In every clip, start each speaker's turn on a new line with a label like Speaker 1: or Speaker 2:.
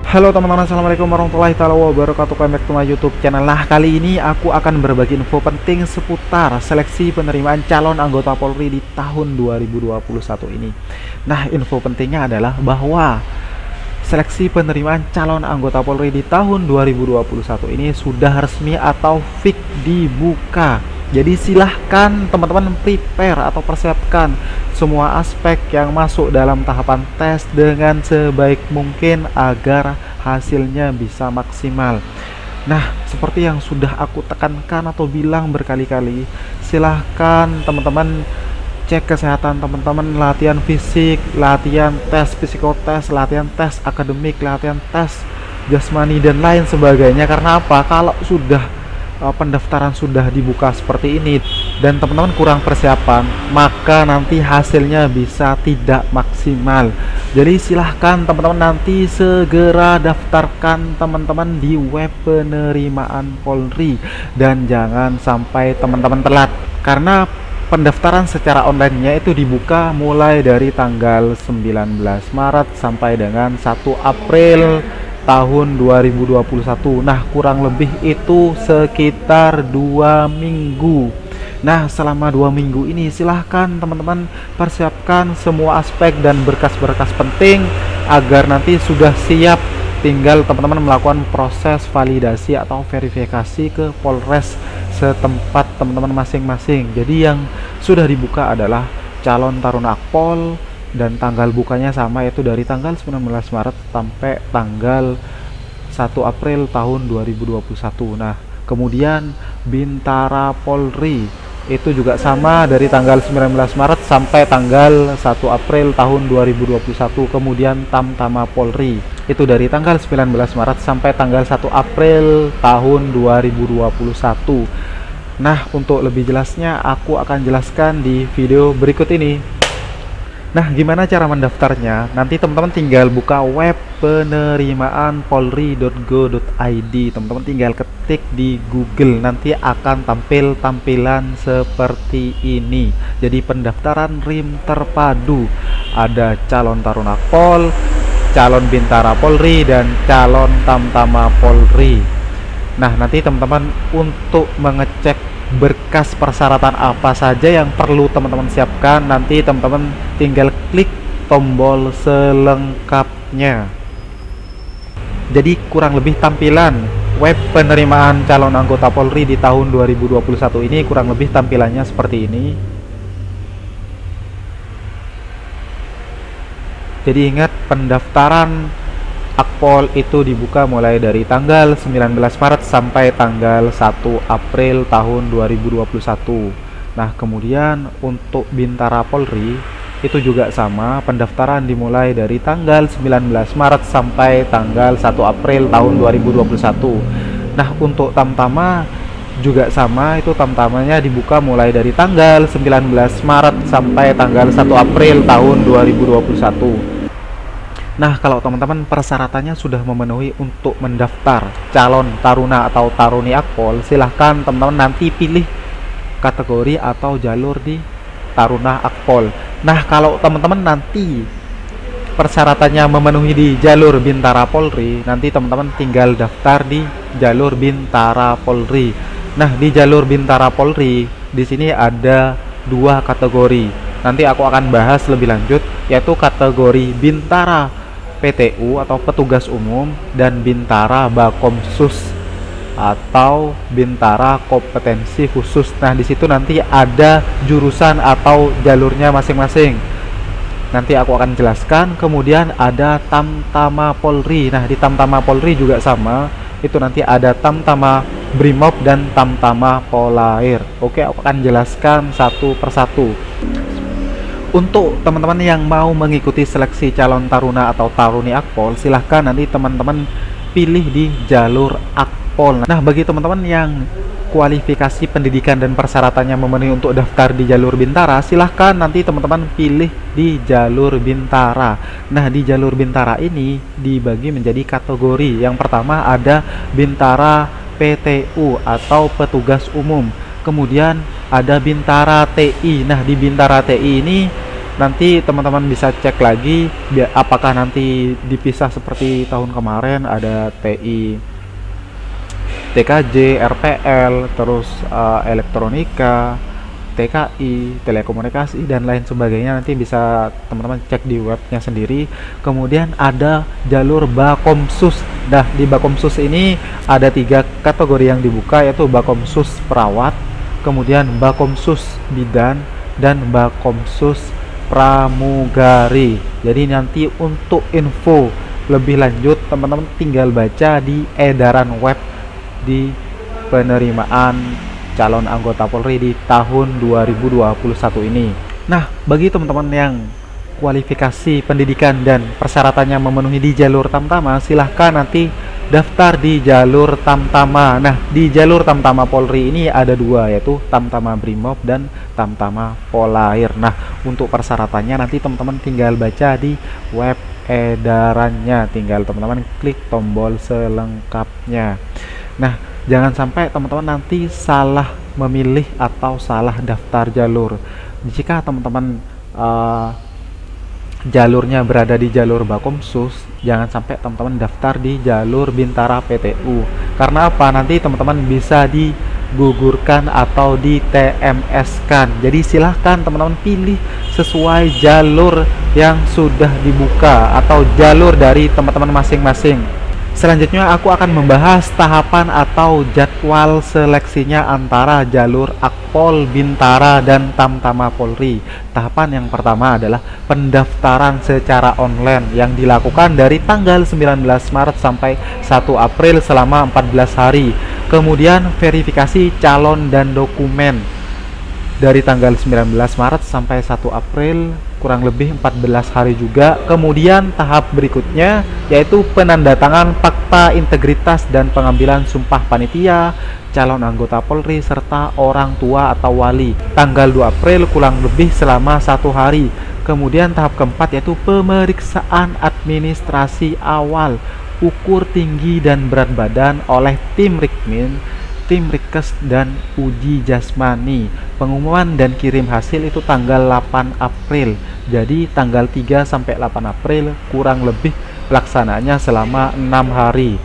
Speaker 1: Halo teman-teman, assalamualaikum warahmatullahi wabarakatuh. Welcome back to my YouTube channel. Nah, kali ini aku akan berbagi info penting seputar seleksi penerimaan calon anggota Polri di tahun 2021 ini. Nah, info pentingnya adalah bahwa seleksi penerimaan calon anggota Polri di tahun 2021 ini sudah resmi atau fix dibuka. Jadi silahkan teman-teman prepare atau persiapkan semua aspek yang masuk dalam tahapan tes dengan sebaik mungkin agar hasilnya bisa maksimal. Nah, seperti yang sudah aku tekankan atau bilang berkali-kali, silahkan teman-teman cek kesehatan teman-teman, latihan fisik, latihan tes psikotes, latihan tes akademik, latihan tes jasmani dan lain sebagainya. Karena apa? Kalau sudah pendaftaran sudah dibuka seperti ini dan teman-teman kurang persiapan, maka nanti hasilnya bisa tidak maksimal. Jadi silahkan teman-teman nanti segera daftarkan teman-teman di web penerimaan Polri dan jangan sampai teman-teman telat, karena pendaftaran secara online-nya itu dibuka mulai dari tanggal 19 Maret sampai dengan 1 April tahun 2021. Nah, kurang lebih itu sekitar 2 minggu. Nah, selama 2 minggu ini silahkan teman-teman persiapkan semua aspek dan berkas-berkas penting agar nanti sudah siap, tinggal teman-teman melakukan proses validasi atau verifikasi ke Polres setempat teman-teman masing-masing. Jadi yang sudah dibuka adalah calon taruna Akpol, dan tanggal bukanya sama, yaitu dari tanggal 19 Maret sampai tanggal 1 April tahun 2021. Nah, kemudian Bintara Polri itu juga sama, dari tanggal 19 Maret sampai tanggal 1 April tahun 2021. Kemudian Tamtama Polri itu dari tanggal 19 Maret sampai tanggal 1 April tahun 2021. Nah, untuk lebih jelasnya aku akan jelaskan di video berikut ini. Nah, gimana cara mendaftarnya? Nanti teman-teman tinggal buka web penerimaanpolri.go.id. Teman-teman tinggal ketik di Google, nanti akan tampil tampilan seperti ini. Jadi pendaftaran RIM terpadu. Ada calon taruna Pol, calon Bintara Polri, dan calon Tamtama Polri. Nah, nanti teman-teman untuk mengecek berkas persyaratan apa saja yang perlu teman-teman siapkan, nanti teman-teman tinggal klik tombol selengkapnya. Jadi kurang lebih tampilan web penerimaan calon anggota Polri di tahun 2021 ini kurang lebih tampilannya seperti ini. Jadi ingat, pendaftaran Akpol itu dibuka mulai dari tanggal 19 Maret sampai tanggal 1 April tahun 2021. Nah, kemudian untuk Bintara Polri itu juga sama, pendaftaran dimulai dari tanggal 19 Maret sampai tanggal 1 April tahun 2021. Nah, untuk Tamtama juga sama, itu Tamtamanya dibuka mulai dari tanggal 19 Maret sampai tanggal 1 April tahun 2021. Nah, kalau teman-teman persyaratannya sudah memenuhi untuk mendaftar calon taruna atau taruni Akpol, silahkan teman-teman nanti pilih kategori atau jalur di taruna Akpol. Nah, kalau teman-teman nanti persyaratannya memenuhi di jalur Bintara Polri, nanti teman-teman tinggal daftar di jalur Bintara Polri. Nah, di jalur Bintara Polri di sini ada 2 kategori. Nanti aku akan bahas lebih lanjut, yaitu kategori Bintara PTU atau petugas umum dan Bintara Bakomsus atau Bintara kompetensi khusus. Nah, di situ nanti ada jurusan atau jalurnya masing-masing. Nanti aku akan jelaskan. Kemudian ada Tamtama Polri. Nah, di Tamtama Polri juga sama. Itu nanti ada Tamtama Brimob dan Tamtama Polair. Oke, aku akan jelaskan satu persatu. Untuk teman-teman yang mau mengikuti seleksi calon taruna atau taruni Akpol, silahkan nanti teman-teman pilih di jalur Akpol. Nah, bagi teman-teman yang kualifikasi pendidikan dan persyaratannya memenuhi untuk daftar di jalur Bintara, silahkan nanti teman-teman pilih di jalur Bintara. Nah, di jalur Bintara ini dibagi menjadi kategori. Yang pertama ada Bintara PTU atau petugas umum. Kemudian ada Bintara TI. Nah, di Bintara TI ini nanti teman-teman bisa cek lagi apakah nanti dipisah seperti tahun kemarin ada TI, TKJ, RPL, terus elektronika, TKI, telekomunikasi, dan lain sebagainya. Nanti bisa teman-teman cek di webnya sendiri. Kemudian ada jalur Bakomsus. Nah, di Bakomsus ini ada 3 kategori yang dibuka, yaitu Bakomsus perawat, kemudian Bakomsus bidan, dan Bakomsus pramugari. Jadi nanti untuk info lebih lanjut teman-teman tinggal baca di edaran web di penerimaan calon anggota Polri di tahun 2021 ini. Nah, bagi teman-teman yang kualifikasi pendidikan dan persyaratannya memenuhi di jalur Tamtama, silahkan nanti daftar di jalur Tamtama. Nah, di jalur Tamtama Polri ini ada 2, yaitu Tamtama Brimob dan Tamtama Polair. Nah, untuk persyaratannya nanti teman-teman tinggal baca di web edarannya, tinggal teman-teman klik tombol selengkapnya. Nah, jangan sampai teman-teman nanti salah memilih atau salah daftar jalur. Jika teman-teman jalurnya berada di jalur Bakomsus, jangan sampai teman-teman daftar di jalur Bintara PTU. Karena apa? Nanti teman-teman bisa digugurkan atau di TMS-kan. Jadi silahkan teman-teman pilih sesuai jalur yang sudah dibuka atau jalur dari teman-teman masing-masing. Selanjutnya aku akan membahas tahapan atau jadwal seleksinya antara jalur Akpol, Bintara, dan Tamtama Polri. Tahapan yang pertama adalah pendaftaran secara online yang dilakukan dari tanggal 19 Maret sampai 1 April selama 14 hari. Kemudian verifikasi calon dan dokumen dari tanggal 19 Maret sampai 1 April, kurang lebih 14 hari juga. Kemudian tahap berikutnya yaitu penandatangan fakta integritas dan pengambilan sumpah panitia, calon anggota Polri, serta orang tua atau wali, tanggal 2 April, kurang lebih selama 1 hari. Kemudian tahap keempat yaitu pemeriksaan administrasi awal, ukur tinggi dan berat badan oleh tim Rikmin, tim Rikes, dan uji jasmani. Pengumuman dan kirim hasil itu tanggal 8 April. Jadi tanggal 3 sampai 8 April, kurang lebih pelaksanaannya selama 6 hari.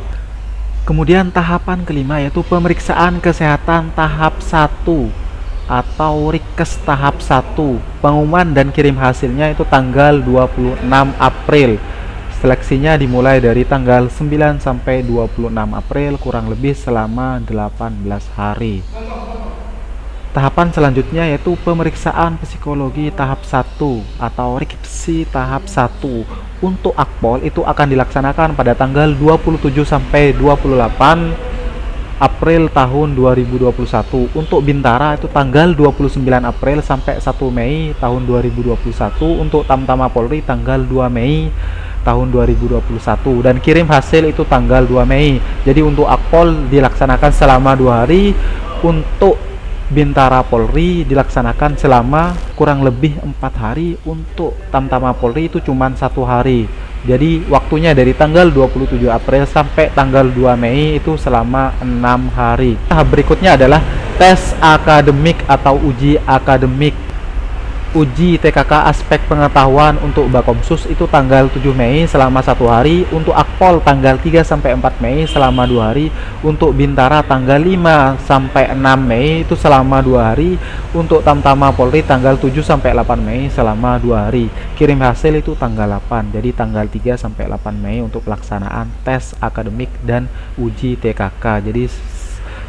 Speaker 1: Kemudian tahapan kelima yaitu pemeriksaan kesehatan tahap 1 atau Rikes tahap 1. Pengumuman dan kirim hasilnya itu tanggal 26 April. Seleksinya dimulai dari tanggal 9 sampai 26 April, kurang lebih selama 18 hari. Tahapan selanjutnya yaitu pemeriksaan psikologi tahap 1 atau Rikpsi tahap 1. Untuk Akpol itu akan dilaksanakan pada tanggal 27 sampai 28 April tahun 2021. Untuk Bintara itu tanggal 29 April sampai 1 Mei tahun 2021. Untuk Tamtama Polri tanggal 2 Mei tahun 2021, dan kirim hasil itu tanggal 2 Mei. Jadi untuk Akpol dilaksanakan selama 2 hari, untuk Bintara Polri dilaksanakan selama kurang lebih 4 hari, untuk Tamtama Polri itu cuma 1 hari. Jadi waktunya dari tanggal 27 April sampai tanggal 2 Mei itu selama 6 hari. Tahap berikutnya adalah tes akademik atau uji akademik. Uji TKK aspek pengetahuan untuk Bakomsus itu tanggal 7 Mei selama 1 hari, untuk Akpol tanggal 3 sampai 4 Mei selama 2 hari, untuk Bintara tanggal 5 sampai 6 Mei itu selama 2 hari, untuk Tamtama Polri tanggal 7 sampai 8 Mei selama 2 hari. Kirim hasil itu tanggal 8. Jadi tanggal 3 sampai 8 Mei untuk pelaksanaan tes akademik dan uji TKK. Jadi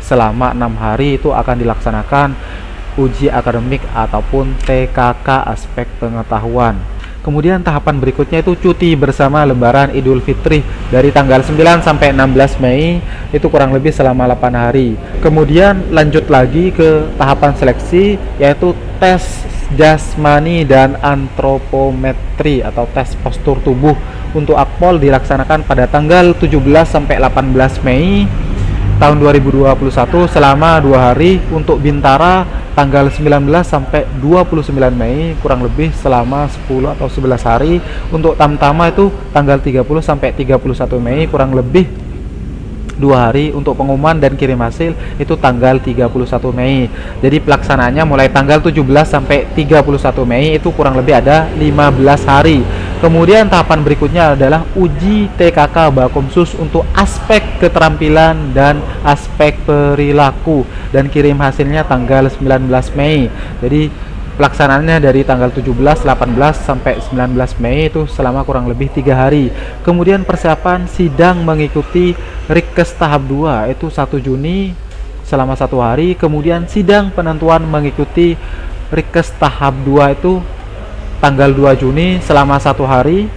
Speaker 1: selama 6 hari itu akan dilaksanakan uji akademik ataupun TKK aspek pengetahuan. Kemudian tahapan berikutnya itu cuti bersama Lebaran Idul Fitri dari tanggal 9 sampai 16 Mei itu kurang lebih selama 8 hari. Kemudian lanjut lagi ke tahapan seleksi yaitu tes jasmani dan antropometri atau tes postur tubuh. Untuk Akpol dilaksanakan pada tanggal 17 sampai 18 Mei tahun 2021 selama 2 hari. Untuk Bintara tanggal 19 sampai 29 Mei kurang lebih selama 10 atau 11 hari. Untuk Tamtama itu tanggal 30 sampai 31 Mei kurang lebih 2 hari. Untuk pengumuman dan kirim hasil itu tanggal 31 Mei. Jadi pelaksanaannya mulai tanggal 17 sampai 31 Mei, itu kurang lebih ada 15 hari. Kemudian tahapan berikutnya adalah uji TKK Bakomsus untuk aspek keterampilan dan aspek perilaku, dan kirim hasilnya tanggal 19 Mei. Jadi pelaksanaannya dari tanggal 17, 18 sampai 19 Mei itu selama kurang lebih 3 hari. Kemudian persiapan sidang mengikuti Rikes tahap 2 itu 1 Juni selama 1 hari. Kemudian sidang penentuan mengikuti Rikes tahap 2 itu tanggal 2 Juni selama 1 hari.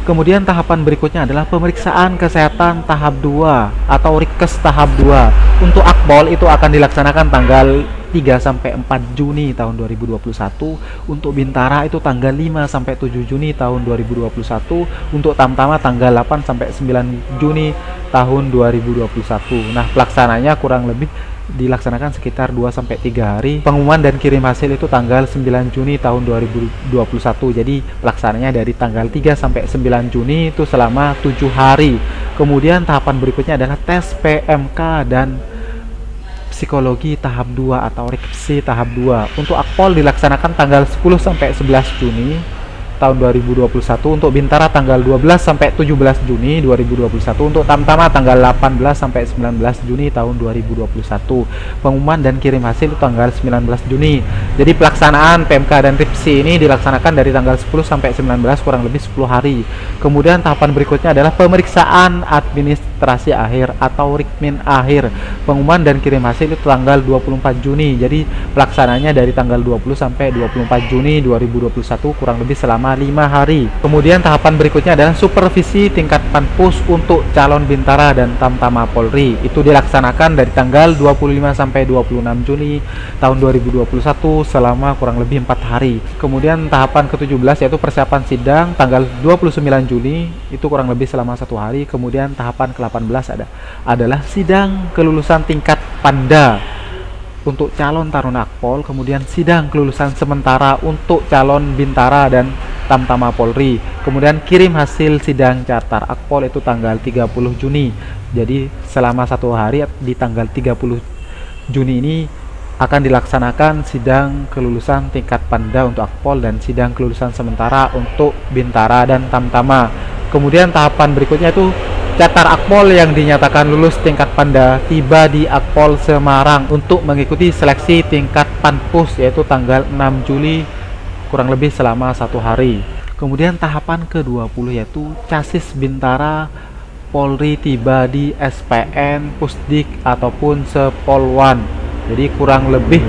Speaker 1: Kemudian tahapan berikutnya adalah pemeriksaan kesehatan tahap 2 atau Rikes tahap 2. Untuk Akpol itu akan dilaksanakan tanggal 3 sampai 4 Juni tahun 2021. Untuk Bintara itu tanggal 5 sampai 7 Juni tahun 2021. Untuk Tamtama tanggal 8 sampai 9 Juni tahun 2021. Nah, pelaksananya kurang lebih dilaksanakan sekitar 2 sampai 3 hari. Pengumuman dan kirim hasil itu tanggal 9 Juni tahun 2021. Jadi pelaksananya dari tanggal 3 sampai 9 Juni itu selama 7 hari. Kemudian tahapan berikutnya adalah tes PMK dan psikologi tahap 2 atau Rikpsi tahap 2. Untuk Akpol dilaksanakan tanggal 10 sampai 11 Juni tahun 2021. Untuk Bintara tanggal 12 sampai 17 Juni 2021. Untuk Tamtama tanggal 18 sampai 19 Juni tahun 2021. Pengumuman dan kirim hasil itu tanggal 19 Juni. Jadi pelaksanaan PMK dan Rikpsi ini dilaksanakan dari tanggal 10 sampai 19, kurang lebih 10 hari. Kemudian tahapan berikutnya adalah pemeriksaan administrasi akhir atau Rikmin akhir. Pengumuman dan kirim hasil itu tanggal 24 Juni. Jadi pelaksananya dari tanggal 20 sampai 24 Juni 2021, kurang lebih selama 5 hari. Kemudian tahapan berikutnya adalah supervisi tingkat Panpus untuk calon Bintara dan Tamtama Polri. Itu dilaksanakan dari tanggal 25 sampai 26 Juni tahun 2021 selama kurang lebih 4 hari. Kemudian tahapan ke-17 yaitu persiapan sidang tanggal 29 Juni, itu kurang lebih selama 1 hari. Kemudian tahapan ke-18 adalah sidang kelulusan tingkat Panda untuk calon Taruna Akpol. Kemudian sidang kelulusan sementara untuk calon Bintara dan Tamtama Polri. Kemudian kirim hasil sidang Cartar Akpol itu tanggal 30 Juni. Jadi selama 1 hari di tanggal 30 Juni ini akan dilaksanakan sidang kelulusan tingkat Panda untuk Akpol dan sidang kelulusan sementara untuk Bintara dan Tamtama. Kemudian tahapan berikutnya itu Cartar Akpol yang dinyatakan lulus tingkat Panda tiba di Akpol Semarang untuk mengikuti seleksi tingkat Panpus, yaitu tanggal 6 Juli, kurang lebih selama 1 hari. Kemudian tahapan ke-20 yaitu Casis Bintara Polri tiba di SPN, Pusdik ataupun Sepolwan. Jadi kurang lebih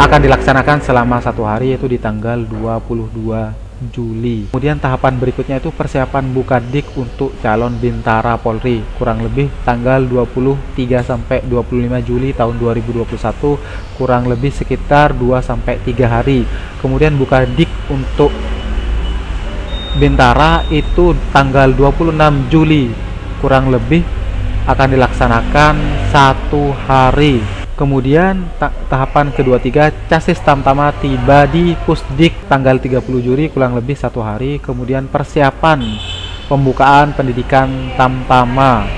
Speaker 1: akan dilaksanakan selama 1 hari, yaitu di tanggal 22 Juli. Kemudian tahapan berikutnya itu persiapan Bukadik untuk calon Bintara Polri, kurang lebih tanggal 23 sampai 25 Juli tahun 2021, kurang lebih sekitar 2 sampai 3 hari. Kemudian Bukadik untuk Bintara itu tanggal 26 Juli, kurang lebih akan dilaksanakan 1 hari. Kemudian tahapan ke-23 Casis Tamtama tiba di Pusdik tanggal 30 Juli, kurang lebih 1 hari. Kemudian persiapan pembukaan pendidikan Tamtama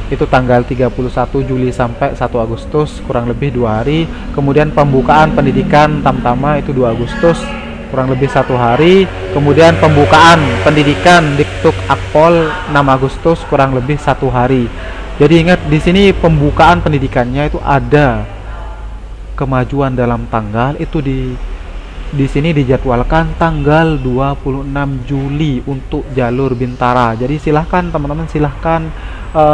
Speaker 1: itu tanggal 31 Juli sampai 1 Agustus, kurang lebih 2 hari. Kemudian pembukaan pendidikan Tamtama itu 2 Agustus, kurang lebih 1 hari. Kemudian pembukaan pendidikan Diktuk Akpol 6 Agustus, kurang lebih 1 hari. Jadi ingat di sini pembukaan pendidikannya itu ada kemajuan dalam tanggal, itu di sini dijadwalkan tanggal 26 Juli untuk jalur Bintara. Jadi silahkan teman-teman, silahkan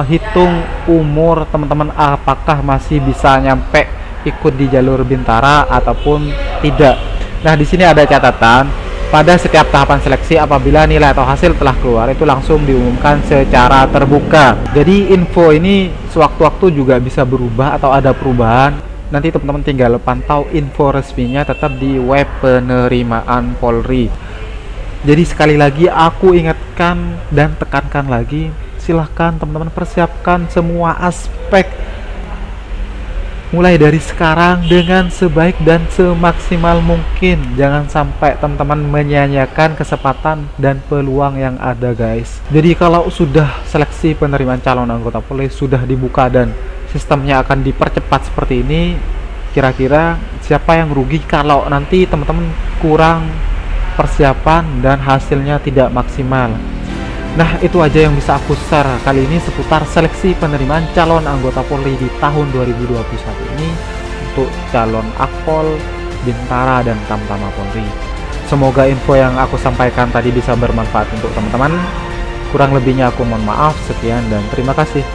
Speaker 1: hitung umur teman-teman apakah masih bisa nyampe ikut di jalur Bintara ataupun tidak. Nah, di sini ada catatan. Pada setiap tahapan seleksi, apabila nilai atau hasil telah keluar, itu langsung diumumkan secara terbuka. Jadi info ini sewaktu-waktu juga bisa berubah atau ada perubahan. Nanti teman-teman tinggal pantau info resminya tetap di web penerimaan Polri. Jadi sekali lagi aku ingatkan dan tekankan lagi, silahkan teman-teman persiapkan semua aspek mulai dari sekarang dengan sebaik dan semaksimal mungkin. Jangan sampai teman-teman menyia-nyiakan kesempatan dan peluang yang ada, guys. Jadi kalau sudah seleksi penerimaan calon anggota Polri sudah dibuka dan sistemnya akan dipercepat seperti ini, kira-kira siapa yang rugi kalau nanti teman-teman kurang persiapan dan hasilnya tidak maksimal? Nah, itu aja yang bisa aku share kali ini seputar seleksi penerimaan calon anggota Polri di tahun 2021 ini untuk calon Akpol, Bintara, dan Tamtama Polri. Semoga info yang aku sampaikan tadi bisa bermanfaat untuk teman-teman. Kurang lebihnya aku mohon maaf. Sekian dan terima kasih.